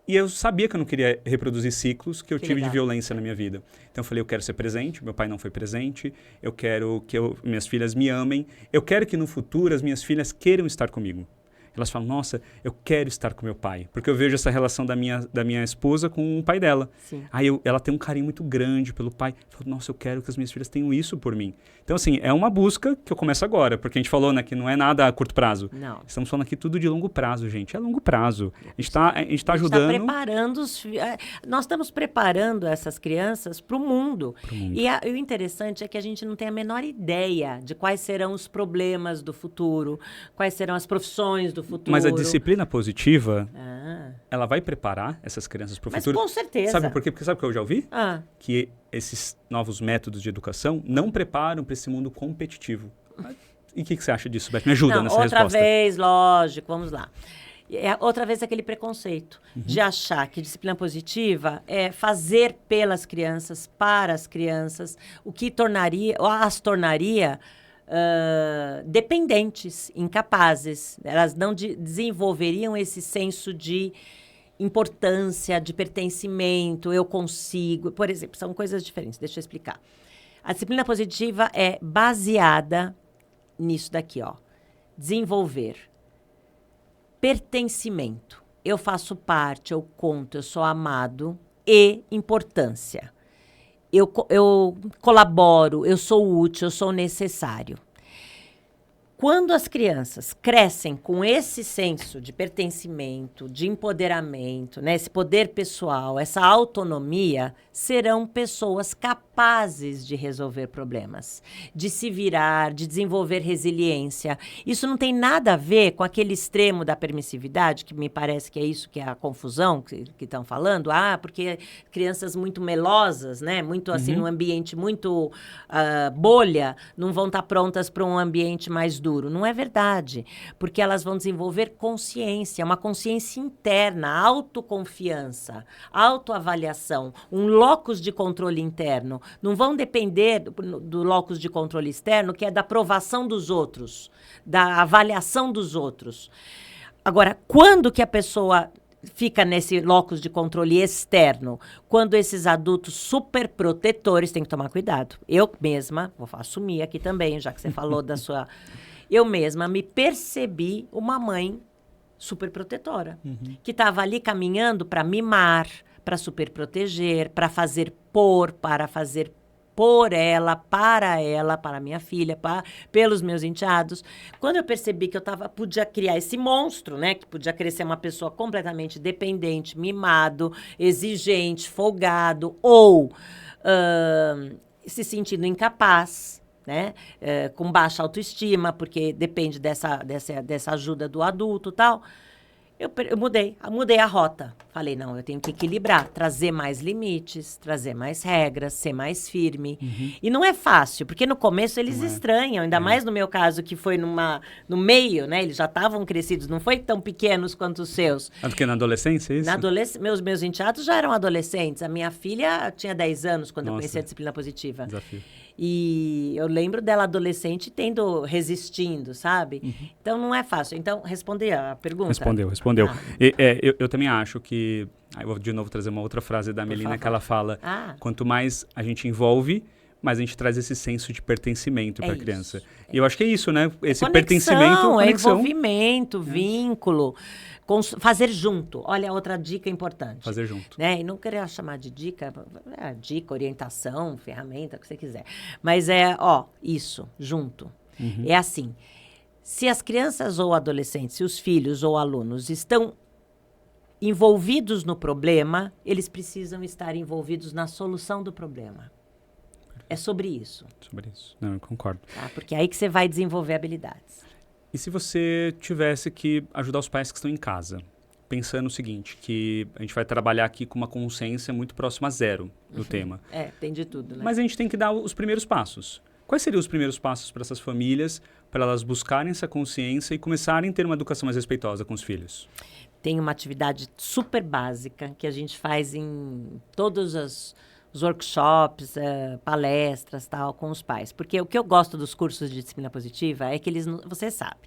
e eu sabia que eu não queria reproduzir ciclos que eu tive de violência na minha vida. Então eu falei, eu quero ser presente, meu pai não foi presente, eu quero que minhas filhas me amem, eu quero que no futuro as minhas filhas queiram estar comigo. Elas falam, nossa, eu quero estar com meu pai. Porque eu vejo essa relação da minha esposa com o pai dela. Sim. Aí ela tem um carinho muito grande pelo pai. Eu falo, nossa, eu quero que as minhas filhas tenham isso por mim. Então, assim, é uma busca que eu começo agora. Porque a gente falou, né, que não é nada a curto prazo. Não. Estamos falando aqui tudo de longo prazo, gente. É longo prazo. A gente tá ajudando... preparando nós estamos preparando essas crianças para o mundo. E o interessante é que a gente não tem a menor ideia de quais serão os problemas do futuro, quais serão as profissões do futuro. Mas a disciplina positiva, ela vai preparar essas crianças para o futuro. Mas com certeza. Sabe por quê? Porque sabe o que eu já ouvi? Que esses novos métodos de educação não preparam para esse mundo competitivo. E o que você acha disso, Beth? Me ajuda nessa resposta. Outra vez, lógico, vamos lá. Outra vez aquele preconceito de achar que disciplina positiva é fazer pelas crianças, para as crianças, o que as tornaria dependentes, incapazes. Elas não desenvolveriam esse senso de importância, de pertencimento, eu consigo. Por exemplo, são coisas diferentes, deixa eu explicar. A disciplina positiva é baseada nisso daqui, ó. Desenvolver pertencimento. Eu faço parte, eu conto, eu sou amado e importância. Eu colaboro, eu sou útil, eu sou necessário. Quando as crianças crescem com esse senso de pertencimento, de empoderamento, né, esse poder pessoal, essa autonomia, serão pessoas capazes de resolver problemas, de se virar, de desenvolver resiliência. Isso não tem nada a ver com aquele extremo da permissividade, que me parece que é isso que é a confusão que estão falando. Porque crianças muito melosas, né, muito assim, num ambiente muito bolha, não vão estar prontas para um ambiente mais duro. Não é verdade, porque elas vão desenvolver consciência, uma consciência interna, autoconfiança, autoavaliação, um locus de controle interno. Não vão depender do locus de controle externo, que é da aprovação dos outros, da avaliação dos outros. Agora, quando que a pessoa fica nesse locus de controle externo? Quando esses adultos super protetores, tem que tomar cuidado. Eu mesma, vou assumir aqui também, já que você falou da sua... Eu mesma me percebi uma mãe super protetora, que estava ali caminhando para mimar, para super proteger, para fazer para fazer por ela, para minha filha, pelos meus enteados. Quando eu percebi que eu podia criar esse monstro, né, que podia crescer uma pessoa completamente dependente, mimado, exigente, folgado, ou se sentindo incapaz, né, com baixa autoestima, porque depende dessa ajuda do adulto e tal, eu mudei a rota. Falei, não, eu tenho que equilibrar, trazer mais limites, trazer mais regras, ser mais firme. E não é fácil, porque no começo eles estranham, ainda mais no meu caso, que foi no meio, né? Eles já estavam crescidos, não foi tão pequenos quanto os seus. Porque na adolescência, é isso? Meus enteados já eram adolescentes. A minha filha tinha 10 anos quando eu conheci a disciplina positiva. Desafio. E eu lembro dela adolescente resistindo, sabe? Então, não é fácil. Então, responder a pergunta. Respondeu. Eu também acho que... eu vou de novo trazer uma outra frase da Melina, que ela fala, quanto mais a gente envolve, mais a gente traz esse senso de pertencimento para a criança. E eu acho que é isso, né? Esse conexão, pertencimento, conexão. Envolvimento, vínculo. Fazer junto. Olha, outra dica importante. Fazer junto. Né? E não querer chamar de dica, orientação, ferramenta, o que você quiser. Mas isso, junto. É assim, se as crianças ou adolescentes, se os filhos ou alunos estão envolvidos no problema, eles precisam estar envolvidos na solução do problema. É sobre isso. Sobre isso. Não, eu concordo. Tá? Porque é aí que você vai desenvolver habilidades. E se você tivesse que ajudar os pais que estão em casa, pensando o seguinte, que a gente vai trabalhar aqui com uma consciência muito próxima a zero no tema. Tem de tudo, né? Mas a gente tem que dar os primeiros passos. Quais seriam os primeiros passos para essas famílias, para elas buscarem essa consciência e começarem a ter uma educação mais respeitosa com os filhos? Tem uma atividade super básica que a gente faz em todos os os workshops, palestras, tal, com os pais. Porque o que eu gosto dos cursos de disciplina positiva é que eles, você sabe,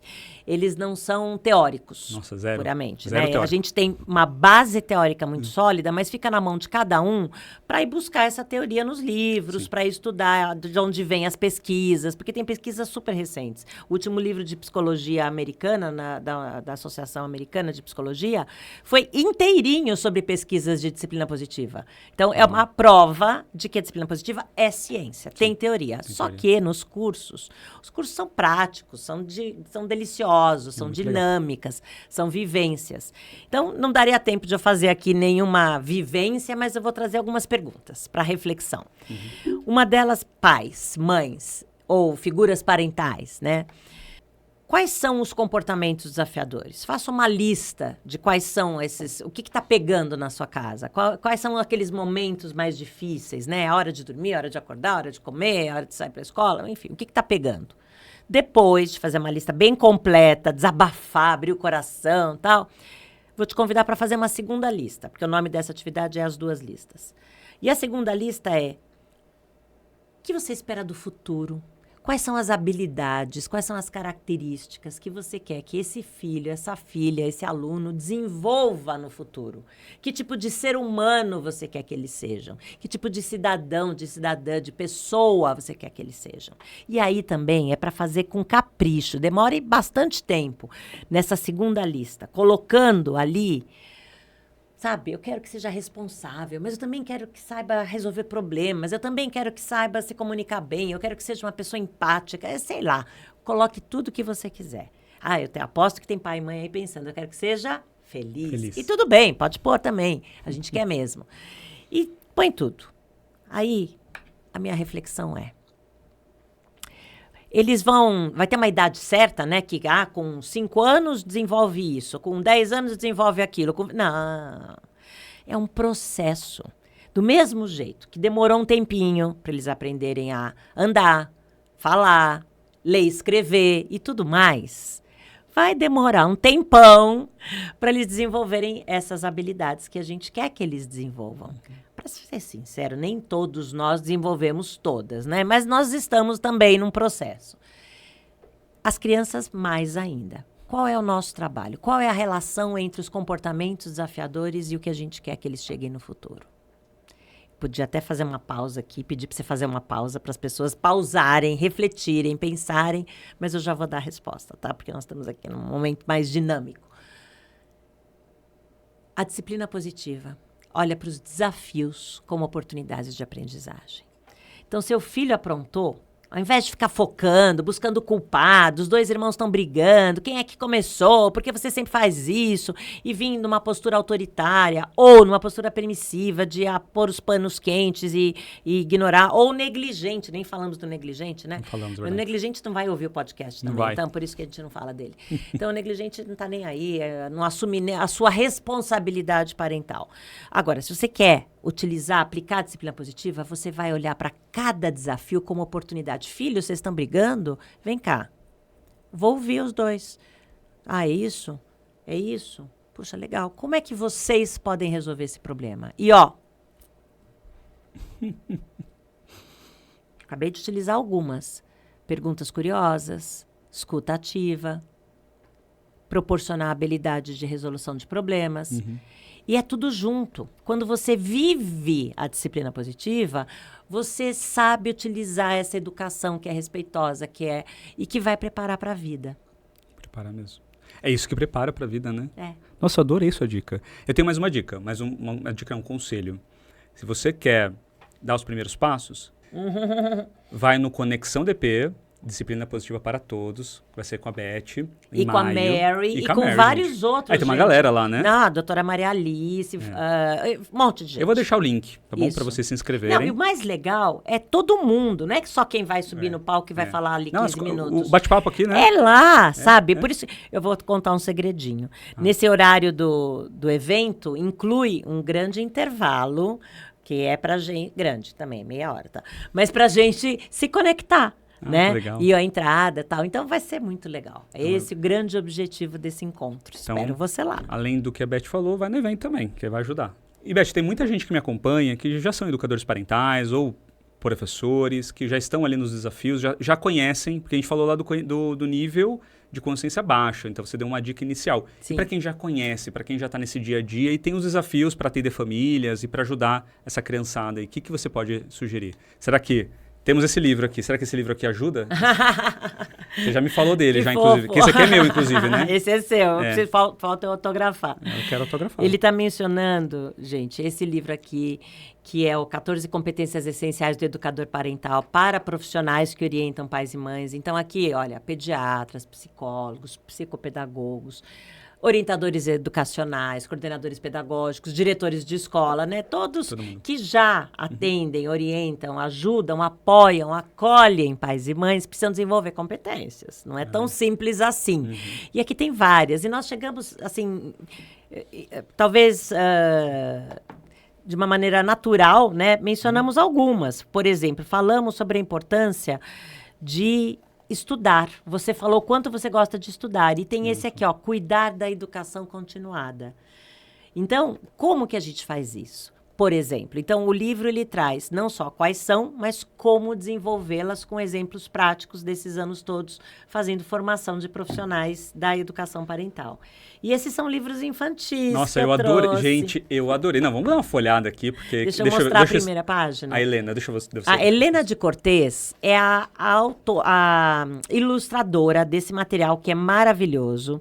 eles não são teóricos. Nossa, zero. Puramente. Zero Né? teórico. A gente tem uma base teórica muito sólida, mas fica na mão de cada um para ir buscar essa teoria nos livros, para estudar de onde vêm as pesquisas, porque tem pesquisas super recentes. O último livro de psicologia americana, da Associação Americana de Psicologia, foi inteirinho sobre pesquisas de disciplina positiva. Então, é uma prova de que a disciplina positiva é ciência, tem teoria. Só que nos cursos, os cursos são práticos, são deliciosos, são dinâmicas, são vivências. Então, não daria tempo de eu fazer aqui nenhuma vivência, mas eu vou trazer algumas perguntas para reflexão. Uma delas, pais, mães ou figuras parentais, né? Quais são os comportamentos desafiadores? Faça uma lista de quais são esses, o que está pegando na sua casa, quais são aqueles momentos mais difíceis, né? A hora de dormir, a hora de acordar, a hora de comer, a hora de sair para a escola, enfim, o que está pegando? Depois de fazer uma lista bem completa, desabafar, abrir o coração e tal, vou te convidar para fazer uma segunda lista, porque o nome dessa atividade é as 2 listas. E a segunda lista é: o que você espera do futuro? Quais são as habilidades, quais são as características que você quer que esse filho, essa filha, esse aluno desenvolva no futuro? Que tipo de ser humano você quer que eles sejam? Que tipo de cidadão, de cidadã, de pessoa você quer que eles sejam? E aí também é para fazer com capricho, demore bastante tempo nessa segunda lista, colocando ali... Sabe, eu quero que seja responsável, mas eu também quero que saiba resolver problemas, eu também quero que saiba se comunicar bem, eu quero que seja uma pessoa empática, sei lá, coloque tudo que você quiser. Eu aposto que tem pai e mãe aí pensando, eu quero que seja feliz. E tudo bem, pode pôr também, a gente quer mesmo. E põe tudo. Aí, a minha reflexão é, vai ter uma idade certa, né? Que com 5 anos desenvolve isso, com 10 anos desenvolve aquilo. Não, é um processo. Do mesmo jeito que demorou um tempinho para eles aprenderem a andar, falar, ler, escrever e tudo mais, vai demorar um tempão para eles desenvolverem essas habilidades que a gente quer que eles desenvolvam. Para ser sincero, nem todos nós desenvolvemos todas, né? Mas nós estamos também num processo. As crianças, mais ainda. Qual é o nosso trabalho? Qual é a relação entre os comportamentos desafiadores e o que a gente quer que eles cheguem no futuro? Podia até fazer uma pausa aqui, pedir para você fazer uma pausa para as pessoas pausarem, refletirem, pensarem, mas eu já vou dar a resposta, tá? Porque nós estamos aqui num momento mais dinâmico. A disciplina positiva olha para os desafios como oportunidades de aprendizagem. Então, seu filho aprontou, ao invés de ficar focando, buscando culpados, os 2 irmãos estão brigando, quem é que começou, por que você sempre faz isso, e vir numa postura autoritária, ou numa postura permissiva de pôr os panos quentes e ignorar, ou negligente, nem falamos do negligente, né? Não falamos, o verdade. negligente não vai ouvir o podcast também, então por isso que a gente não fala dele. Então o negligente não está nem aí, não assume a sua responsabilidade parental. Agora, se você quer aplicar a disciplina positiva, você vai olhar para cada desafio como oportunidade. Filho, vocês estão brigando? Vem cá. Vou ouvir os 2. É isso? É isso? Puxa, legal. Como é que vocês podem resolver esse problema? E acabei de utilizar algumas. Perguntas curiosas, escuta ativa, proporcionar habilidade de resolução de problemas. E é tudo junto. Quando você vive a disciplina positiva, você sabe utilizar essa educação que é respeitosa, e que vai preparar para a vida. Preparar mesmo. É isso que prepara para a vida, né? É. Nossa, eu adorei sua dica. Eu tenho mais uma dica, uma dica é um conselho. Se você quer dar os primeiros passos, vai no Conexão DP, Disciplina Positiva para Todos, vai ser com a Beth, E com a Mary, e com Mary, vários gente. outros, Tem uma galera lá, né? Não, a doutora Maria Alice, um monte de gente. Eu vou deixar o link, tá bom? Isso. Para vocês se Não, inscreverem. e o mais legal é todo mundo, não é que só quem vai subir no palco e vai falar ali 15 minutos. O bate-papo aqui, né? É lá, sabe? Por isso, eu vou contar um segredinho. Nesse horário do evento, inclui um grande intervalo, que é pra gente... Grande também, meia hora, tá? Mas pra gente se conectar. Né? Legal. E a entrada e tal. Então vai ser muito legal. É esse o grande objetivo desse encontro. Então, Espero você lá. Além do que a Beth falou, vai no evento também, que vai ajudar. E, Beth, tem muita gente que me acompanha que já são educadores parentais ou professores, que já estão ali nos desafios, já conhecem, porque a gente falou lá do nível de consciência baixa, então você deu uma dica inicial. Sim. E para quem já conhece, para quem já está nesse dia a dia e tem os desafios para atender famílias e para ajudar essa criançada, o que você pode sugerir? Será que temos esse livro aqui? Será que esse livro aqui ajuda? Você já me falou dele, Que já, fofo. inclusive. Que esse aqui é meu, inclusive, né? Esse é seu. É. Falta eu autografar. Eu quero autografar. Ele está mencionando, gente, esse livro aqui, que é o 14 Competências Essenciais do Educador Parental para profissionais que orientam pais e mães. Então, aqui, olha, pediatras, psicólogos, psicopedagogos, orientadores educacionais, coordenadores pedagógicos, diretores de escola, né? Todos que já atendem, orientam, ajudam, apoiam, acolhem pais e mães, precisam desenvolver competências. Não é tão simples assim. E aqui tem várias. E nós chegamos, assim, talvez de uma maneira natural, né? Mencionamos algumas. Por exemplo, falamos sobre a importância de estudar. Você falou quanto você gosta de estudar. E tem esse aqui, ó, cuidar da educação continuada. Então, como que a gente faz isso? Por exemplo, então o livro ele traz não só quais são, mas como desenvolvê-las com exemplos práticos desses anos todos, fazendo formação de profissionais da educação parental. E esses são livros infantis. Nossa, eu adorei. Gente, eu adorei. Não, vamos dar uma folhada aqui, porque... Deixa eu mostrar a primeira página. A Helena, deixa eu ver. A Helena de Cortez é a ilustradora desse material, que é maravilhoso.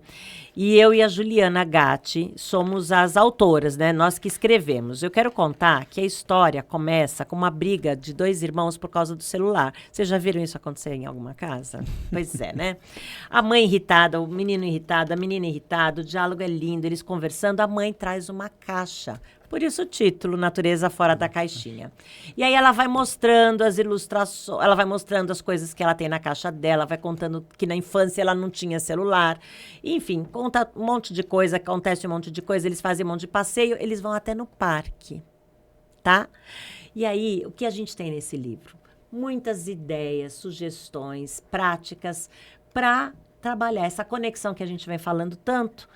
E eu e a Juliana Gatti somos as autoras, né? Nós que escrevemos. Eu quero contar que a história começa com uma briga de dois irmãos por causa do celular. Vocês já viram isso acontecer em alguma casa? Pois é, né? A mãe irritada, o menino irritado, a menina irritada, o diálogo é lindo, eles conversando, a mãe traz uma caixa. Por isso o título, Natureza Fora da Caixinha. E aí ela vai mostrando as ilustrações, ela vai mostrando as coisas que ela tem na caixa dela, vai contando que na infância ela não tinha celular. Enfim, conta um monte de coisa, acontece um monte de coisa, eles fazem um monte de passeio, eles vão até no parque, tá? E aí, o que a gente tem nesse livro? Muitas ideias, sugestões, práticas para trabalhar essa conexão que a gente vem falando tanto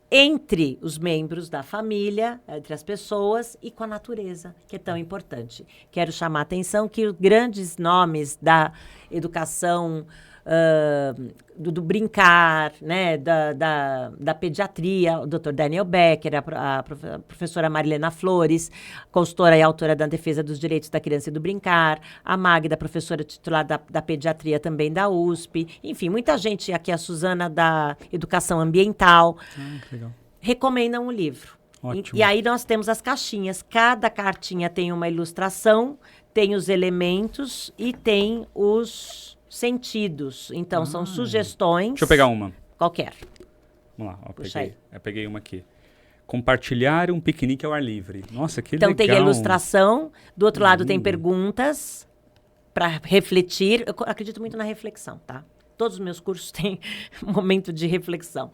entre os membros da família, entre as pessoas e com a natureza, que é tão importante. Quero chamar a atenção que os grandes nomes da educação, do brincar, né, da pediatria, o Dr. Daniel Becker, a professora Marilena Flores, consultora e autora da Defesa dos Direitos da Criança e do Brincar, a Magda, professora titular da pediatria também da USP, enfim, muita gente, aqui a Suzana da Educação Ambiental, que legal. Recomendam o livro. Ótimo. E aí nós temos as caixinhas, cada cartinha tem uma ilustração, tem os elementos e tem os sentidos. Então, são sugestões. Deixa eu pegar uma. Qualquer. Vamos lá, ó, Puxa aí. eu peguei uma aqui. Compartilhar um piquenique ao ar livre. Nossa, que Então, legal. tem a ilustração, do outro lado tem perguntas para refletir. Eu acredito muito na reflexão, tá? Todos os meus cursos têm um momento de reflexão.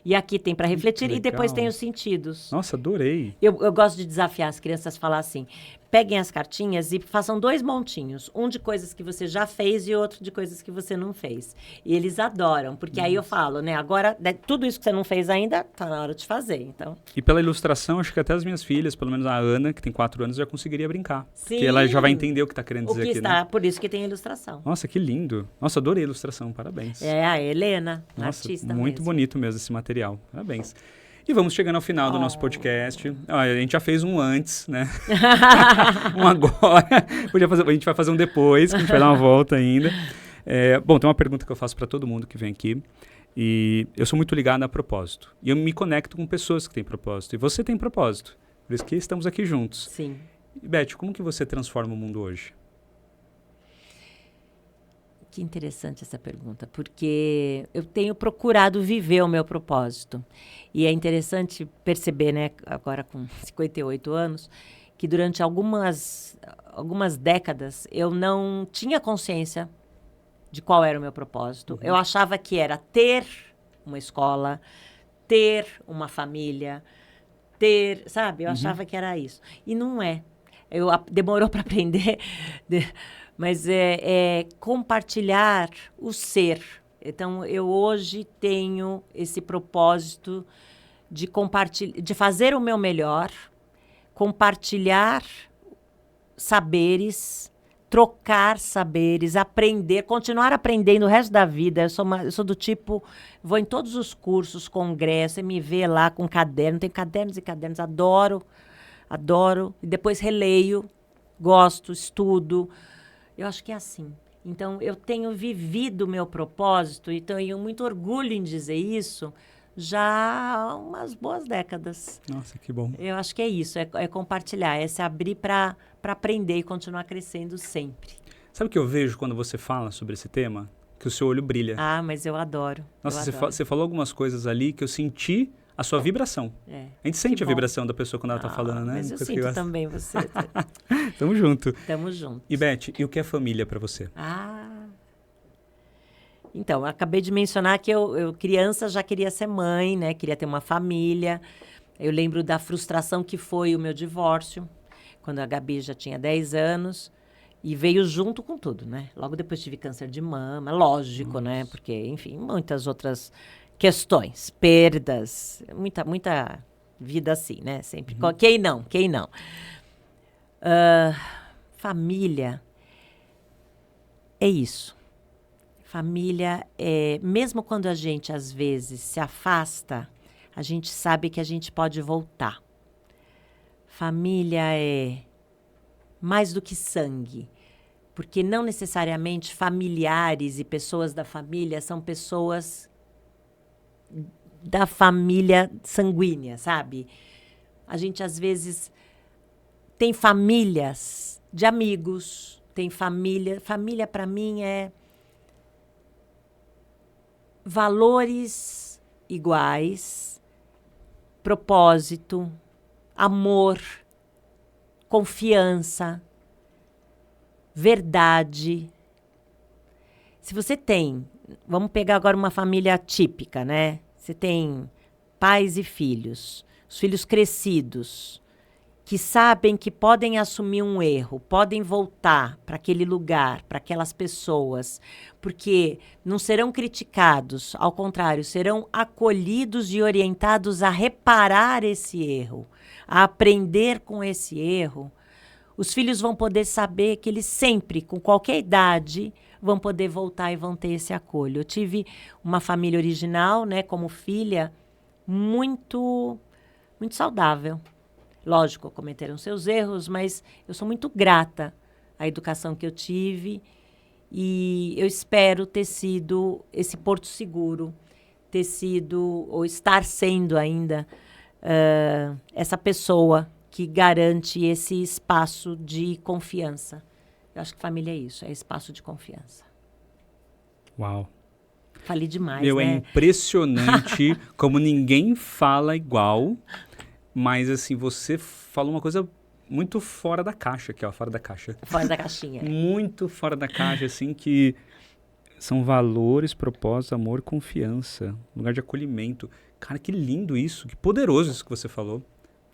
E aqui tem para refletir e depois tem os sentidos. Nossa, adorei. Eu gosto de desafiar as crianças a falar assim, peguem as cartinhas e façam 2 montinhos. Um de coisas que você já fez e outro de coisas que você não fez. E eles adoram, porque aí eu falo, né? Agora, tudo isso que você não fez ainda, tá na hora de fazer, então. E pela ilustração, acho que até as minhas filhas, pelo menos a Ana, que tem 4 anos, já conseguiria brincar. Sim. Porque ela já vai entender o que está querendo dizer aqui, né? Por isso que tem ilustração. Nossa, que lindo. Nossa, adorei a ilustração, parabéns. É a Helena, Nossa, artista muito mesmo. bonito mesmo esse material. Parabéns. E vamos chegando ao final do nosso podcast. A gente já fez um antes, né? Um agora. A gente vai fazer um depois, que a gente vai dar uma volta ainda. Bom, tem uma pergunta que eu faço para todo mundo que vem aqui. E eu sou muito ligado a propósito. E eu me conecto com pessoas que têm propósito. E você tem propósito. Por isso que estamos aqui juntos. Sim. E, Beth, como que você transforma o mundo hoje? Que interessante essa pergunta, porque eu tenho procurado viver o meu propósito. E é interessante perceber, né, agora com 58 anos, que durante algumas décadas eu não tinha consciência de qual era o meu propósito. Eu achava que era ter uma escola, ter uma família, sabe? Eu achava que era isso. E não é. Demorou para aprender... Mas é compartilhar o ser. Então, eu hoje tenho esse propósito de fazer o meu melhor compartilhar saberes, trocar saberes, aprender, continuar aprendendo o resto da vida. Eu sou do tipo, vou em todos os cursos, congresso, me vê lá com caderno, tenho cadernos e cadernos, adoro, e depois releio, gosto, estudo. Eu acho que é assim. Então, eu tenho vivido o meu propósito, e tenho muito orgulho em dizer isso, já há umas boas décadas. Nossa, que bom. Eu acho que é isso, é compartilhar, é se abrir para aprender e continuar crescendo sempre. Sabe o que eu vejo quando você fala sobre esse tema? Que o seu olho brilha. Ah, mas eu adoro. Nossa, você falou algumas coisas ali que eu senti a sua vibração. A gente sente a vibração da pessoa quando ela tá falando, né? Mas eu sinto também você. Tamo junto. Tamo junto. E Beth, e o que é família para você? Então, eu acabei de mencionar que eu criança já queria ser mãe, né? Queria ter uma família. Eu lembro da frustração que foi o meu divórcio, quando a Gabi já tinha 10 anos. E veio junto com tudo, né? Logo depois tive câncer de mama, lógico, né? Porque, enfim, muitas outras questões, perdas, muita vida assim, né? Sempre. Quem não? Família é isso. Família é, mesmo quando a gente às vezes se afasta, a gente sabe que a gente pode voltar. Família é mais do que sangue, porque não necessariamente familiares e pessoas da família são pessoas da família sanguínea, sabe? A gente às vezes tem famílias de amigos, tem família para mim é valores iguais, propósito, amor, confiança, verdade. Se você tem, vamos pegar agora uma família típica, né? Você tem pais e filhos, os filhos crescidos, que sabem que podem assumir um erro, podem voltar para aquele lugar, para aquelas pessoas, porque não serão criticados, ao contrário, serão acolhidos e orientados a reparar esse erro, a aprender com esse erro. Os filhos vão poder saber que eles sempre, com qualquer idade, vão poder voltar e vão ter esse acolho. Eu tive uma família original, né, como filha, muito saudável. Lógico, cometeram seus erros, mas eu sou muito grata à educação que eu tive e eu espero ter sido esse porto seguro, ter sido, ou estar sendo ainda, essa pessoa que garante esse espaço de confiança. Eu acho que família é isso, é espaço de confiança. Uau. Falei demais, né? É impressionante como ninguém fala igual. Mas, assim, você falou uma coisa muito fora da caixa aqui, ó, fora da caixa. Fora da caixinha. Muito fora da caixa, assim, que são valores, propósitos, amor, confiança, lugar de acolhimento. Cara, que lindo isso, que poderoso isso que você falou.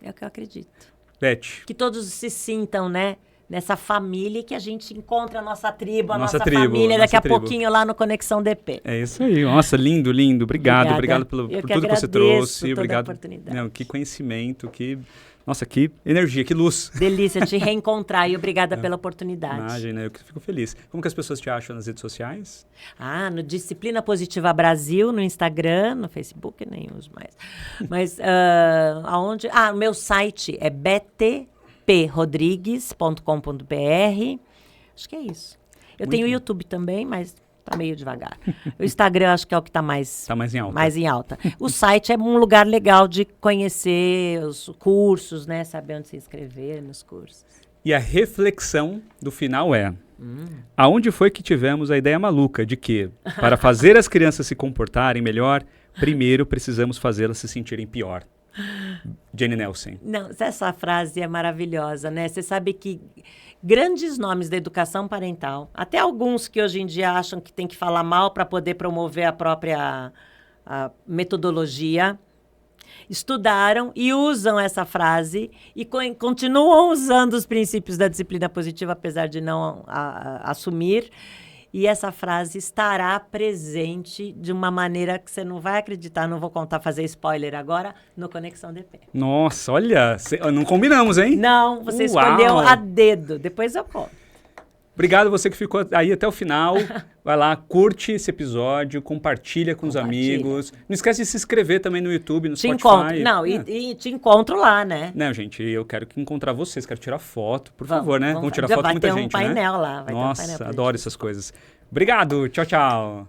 É o que eu acredito. Beth. Que todos se sintam, né? Nessa família que a gente encontra a nossa tribo, a nossa família, daqui a pouquinho lá no Conexão DP. É isso aí. Nossa, lindo, lindo. Obrigado por tudo que você trouxe. Obrigado. Não, que conhecimento, nossa, que energia, que luz. Delícia te reencontrar e obrigada pela oportunidade. Imagina, eu fico feliz. Como que as pessoas te acham nas redes sociais? No Disciplina Positiva Brasil, no Instagram, no Facebook, nem uso mais. Mas aonde? O meu site é btprodrigues.com.br. Acho que é isso. Eu tenho o YouTube também, mas tá meio devagar. O Instagram acho que é o que tá mais em alta. O site é um lugar legal de conhecer os cursos, né? Saber onde se inscrever nos cursos. E a reflexão do final é: aonde foi que tivemos a ideia maluca de que, para fazer as crianças se comportarem melhor, primeiro precisamos fazê-las se sentirem pior? Jenny Nelson. Não, essa frase é maravilhosa, né? Você sabe que grandes nomes da educação parental, até alguns que hoje em dia acham que tem que falar mal para poder promover a própria metodologia, estudaram e usam essa frase e continuam usando os princípios da disciplina positiva, apesar de não assumir. E essa frase estará presente de uma maneira que você não vai acreditar, não vou contar, fazer spoiler agora, no Conexão DP. Nossa, olha, não combinamos, hein? Não, você Uau. escolheu a dedo, depois eu conto. Obrigado você que ficou aí até o final. Vai lá, curte esse episódio, compartilha com os amigos. Não esquece de se inscrever também no YouTube, no Spotify. Encontro. Não, e te encontro lá, né? Não, gente, eu quero encontrar vocês, quero tirar foto, por Vamos, favor, né? Vamos tirar foto com muita gente, né? Vai ter um painel lá. Nossa, adoro essas coisas. Obrigado, tchau, tchau.